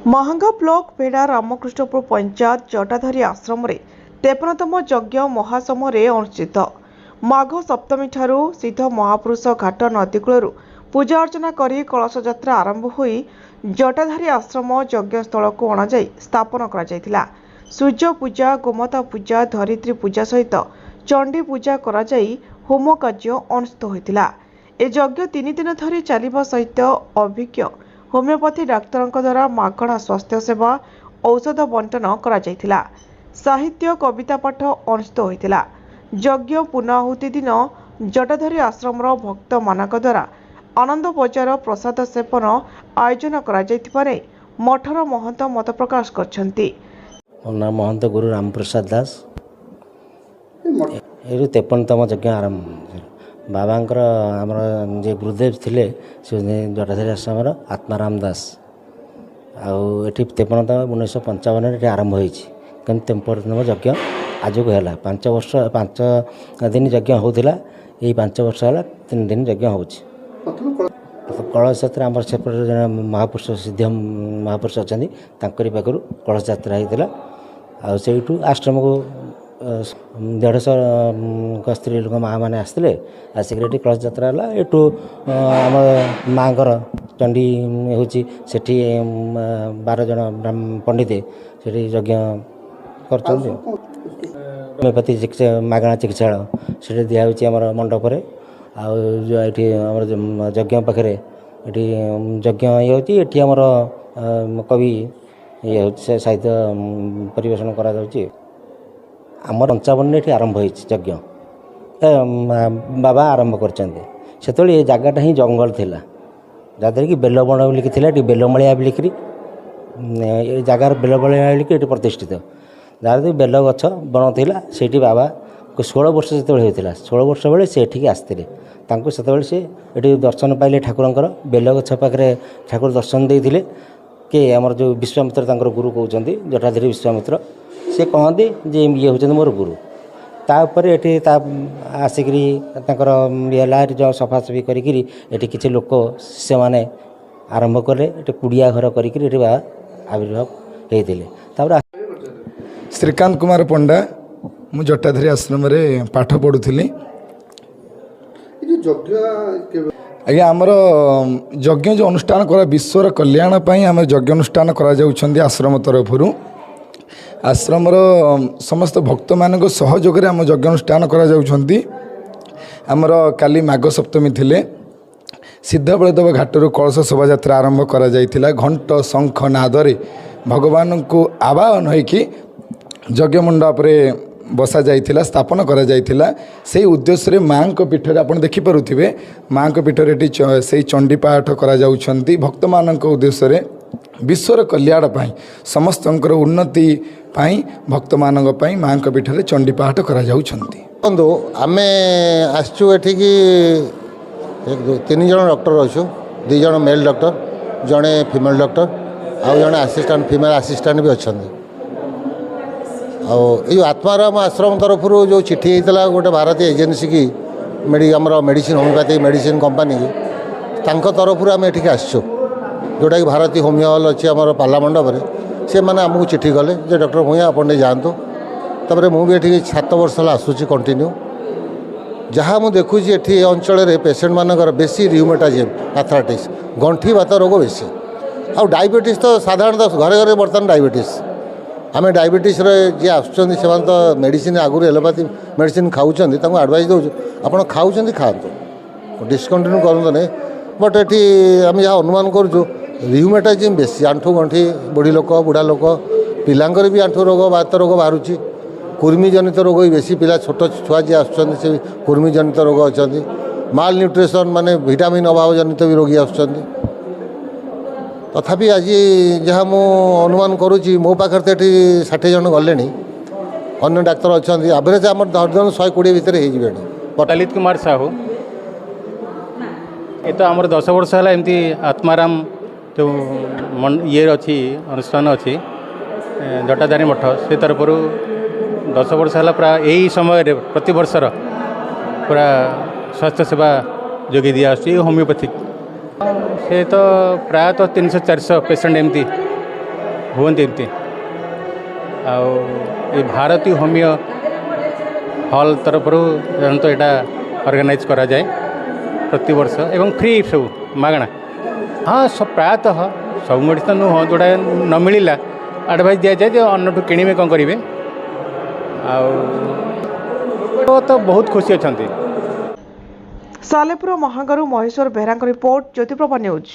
Mahanga block बेड़ा रामकृष्णपुर पंचायत जटाधारी आश्रम 53तम यज्ञ महासमरे अनुष्ठित। माघ सप्तमी ठारू सिद्ध महापुरुष घाट नदीकूल पूजा अर्चना करी कलश यात्रा आरंभ होई जटाधारी आश्रम यज्ञस्थल को अणाई स्थापन करा। सूर्य पूजा, गोमाता पूजा, धरित्री पूजा सहित चंडी पूजा कराई होम कार्य अनुष्ठित होता। ए यज्ञ 3 दिन धरी चलिबा सहित अभिज्ञ होमियोपैथी डाक्तर द्वारा मागणा स्वास्थ्य सेवा औषध बंटन करा। साहित्य कविता पाठ अनुष्ठित होता। यज्ञ पुनाहुति दिन जटाधारी आश्रम भक्त मानक द्वारा आनंद बजार प्रसाद सेवन आयोजन करा मठर महंत मत प्रकाश करछंती। नाम महंत गुरु रामप्रसाद दास। ये 53तम यज्ञ आरंभ बाबांकर आमर जे गुरुदेव थिले से जटाधारी आश्रम आत्माराम दास आठी 53तम 1955 आरंभ होती। 53तम यज्ञ आज को है 5 वर्ष 5 दिन यज्ञ होता। यही 5 वर्ष है 3 दिन यज्ञ हो कलश यात्रा आम सेपटे जन महापुरुष सिद्ध महापुरुष अच्छा पाखु कलश यात्रा होता। आठू आश्रम को 150 स्त्री लोक माँ मैंने आसते आसिक कलश यात्रा है। एठू आम माँ चंडी हूँ 12 जन पंडित से यज्ञ कर होमियोपैथी चिकित्सा मागणा चिकित्सा से दिखाई आम मंडप आठी यज्ञ पाखे ये यज्ञ ये होती आमर कवि ये साहित्य परिवेशन करा आमर 55 ये आरंभ यज्ञ बाबा आरंभ कर जगटा ही जंगल थिला जहाँद्वारा कि बेलबण बोलिकी बेलमलिया बोलिकी जगार बेलमलिया बोलिकी ये प्रतिष्ठित जहाँ बेल गछ बण था से बाबा को 16 वर्ष जो होता 16 वर्ष बेले से एठिक आसते से ये दर्शन पाइले ठाकुरंकर बेल गछ पाखे ठाकुर दर्शन देते कि आमर जो विश्वामित्र गुरु कहते जटाधारी विश्वामित्र से कहते जे ये हूँ मोर गुरु तापर ये आसिक ये जो सफासफी करी किसी लोक शिष्य मैंने आरंभ कले कुड़िया घर कर आविर्भाव होते। श्रीकांत कुमार पंडा मु जटाधारी आश्रम पाठ पढ़ुली। आज्ञा आमर यज्ञ जो अनुष्ठान करा विश्वर कल्याण आम यज्ञ अनुष्ठान करा आश्रम तरफ आश्रमर समस्त भक्त मान सहयोग आम यज्ञ अनुष्ठान आमर काली माघ सप्तमी थिले सिद्ध बलदेव घाटर कलश शोभा यात्रा आरंभ करा घंट शंख नादरे भगवान को आवाहन होइकी यज्ञ मंडप बसा जाइथिला स्थापन करा जाइथिला। से उद्देश्य माँ पीठ आप देखिपे माँ पीठ से चंडी पाठ करा जाउछंती भक्त मानक उद्देश्य विश्वर कल्याण पाई समस्त उन्नति पाई भक्त मानक पाई माँ पीठ चंडी पाठ करा जाउछंती। बंधु आमे आसचु एठिकी 3 जन डॉक्टर अच्छु 2 जन मेल डॉक्टर जड़े फीमेल डॉक्टर आउ जड़े असिस्टेंट फीमेल असिस्टेंट भी अच्छा यो आत्माराम आश्रम तरफ जो चिठी होता गोटे भारतीय एजेंसी की मेडिसिन होमियोपैथी मेडिसिन कंपनी की तरफ आम एठिक आसचु जोटा कि भारतीय होमियो हॉल अच्छी आम पाला मंडप से मैंने आमको चिठी कले जे डॉक्टर भूया आपन जातु तापर मुझे ये 7 वर्ष आसूँ कंटिन्यू जहाँ मुझे देखुची ये अंचल पेसेंट मानकर बेसी रियूमेटाइजम आर्थराइटिस गंठी बात रोग बेसी आ डायबिटीज तो साधारणतः घरे घरे बर्तमान डायबिटीज आम डायबिटीज जी आसुँच से तो मेडिसिन आगुरी एलोपैथी मेडिसिन खाऊँ आडभाइस दूँ आप खाऊँ खातु डिस्कंटिन्यू करूँ नहीं बट ये आम जहाँ अनुमान करूँ रियूमेटाइजम बेसी आंठू गंठी बुढ़ी लोक बुढ़ा लोक पिलांकर भी आंठू रोग बात रोग बाहर कुर्मी जनित रोग भी बेसी पिला छोट छुआ जी आसुँच से कुर्मी जनित रोग अच्छा माल न्यूट्रिशन माने विटामिन अभाव जनित भी रोगी आसुँच तथापि आज जहाँ मु अनुमान करुँची मो पाखे तो ये 60 जन गले अन्य डाक्तर अच्छा एवरेज आम 10 जन 120 भितर हो। ललित कुमार साहू ये तो आमर 10 वर्ष है एमती आत्माराम जो ये अच्छी अनुष्ठान अच्छी जटाधारी मठ से तरफ 10 वर्ष है प्राय यही समय प्रति वर्षर पूरा स्वास्थ्य सेवा जोगी दिया होमियोपैथिक से तो प्रायतः 300-400 पेसेंट एमती ହୁଅନ୍ତି ଏମିତି। ଆଉ ଏ ଭାରତୀୟ ହୋମିଓ ହଲ୍ ତରଫରୁ ଜାଣନ୍ତୁ ଏଇଟା ଅର୍ଗାନାଇଜ୍ କରାଯାଏ ପ୍ରତିବର୍ଷ ଏବଂ ଫ୍ରି ସବୁ ମାଗଣା। ହଁ ପ୍ରାୟତଃ ସବୁ ମେଡ଼ିସିନ ନୁହଁ, ଯେଉଁଟା ନ ମିଳିଲା ଆଡ଼ଭାଇସ୍ ଦିଆଯାଏ ଯେ ଅନ୍ୟଠୁ କିଣିବେ କ'ଣ କରିବେ। ଆଉ ତ ବହୁତ ଖୁସି ଅଛନ୍ତି। ସାଲେପୁର ମହାଙ୍ଗାରୁ ମହେଶ୍ୱର ବେହେରାଙ୍କ ରିପୋର୍ଟ, ଜ୍ୟୋତିପ୍ରଭା ନ୍ୟୁଜ୍।